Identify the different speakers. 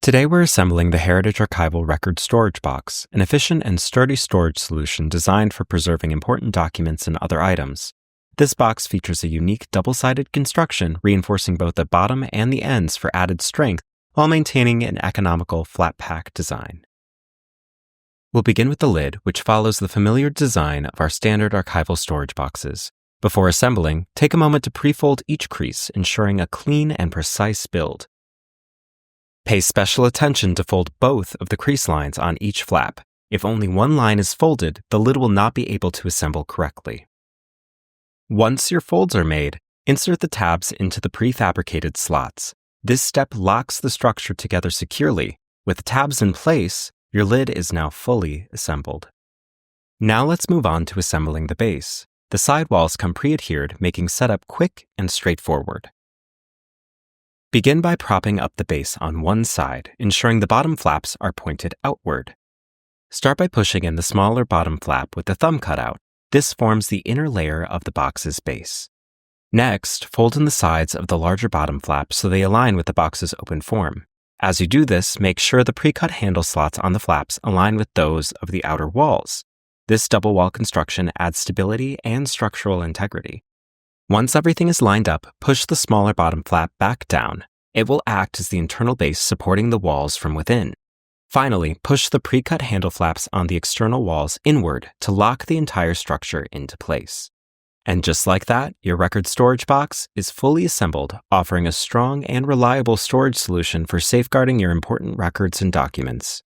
Speaker 1: Today we're assembling the Heritage Archival Record Storage Box, an efficient and sturdy storage solution designed for preserving important documents and other items. This box features a unique double-sided construction reinforcing both the bottom and the ends for added strength while maintaining an economical flat-pack design. We'll begin with the lid, which follows the familiar design of our standard archival storage boxes. Before assembling, take a moment to pre-fold each crease, ensuring a clean and precise build. Pay special attention to fold both of the crease lines on each flap. If only one line is folded, the lid will not be able to assemble correctly. Once your folds are made, insert the tabs into the prefabricated slots. This step locks the structure together securely. With the tabs in place, your lid is now fully assembled. Now let's move on to assembling the base. The sidewalls come pre-adhered, making setup quick and straightforward. Begin by propping up the base on one side, ensuring the bottom flaps are pointed outward. Start by pushing in the smaller bottom flap with the thumb cutout. This forms the inner layer of the box's base. Next, fold in the sides of the larger bottom flap so they align with the box's open form. As you do this, make sure the pre-cut handle slots on the flaps align with those of the outer walls. This double wall construction adds stability and structural integrity. Once everything is lined up, push the smaller bottom flap back down. It will act as the internal base supporting the walls from within. Finally, push the pre-cut handle flaps on the external walls inward to lock the entire structure into place. And just like that, your record storage box is fully assembled, offering a strong and reliable storage solution for safeguarding your important records and documents.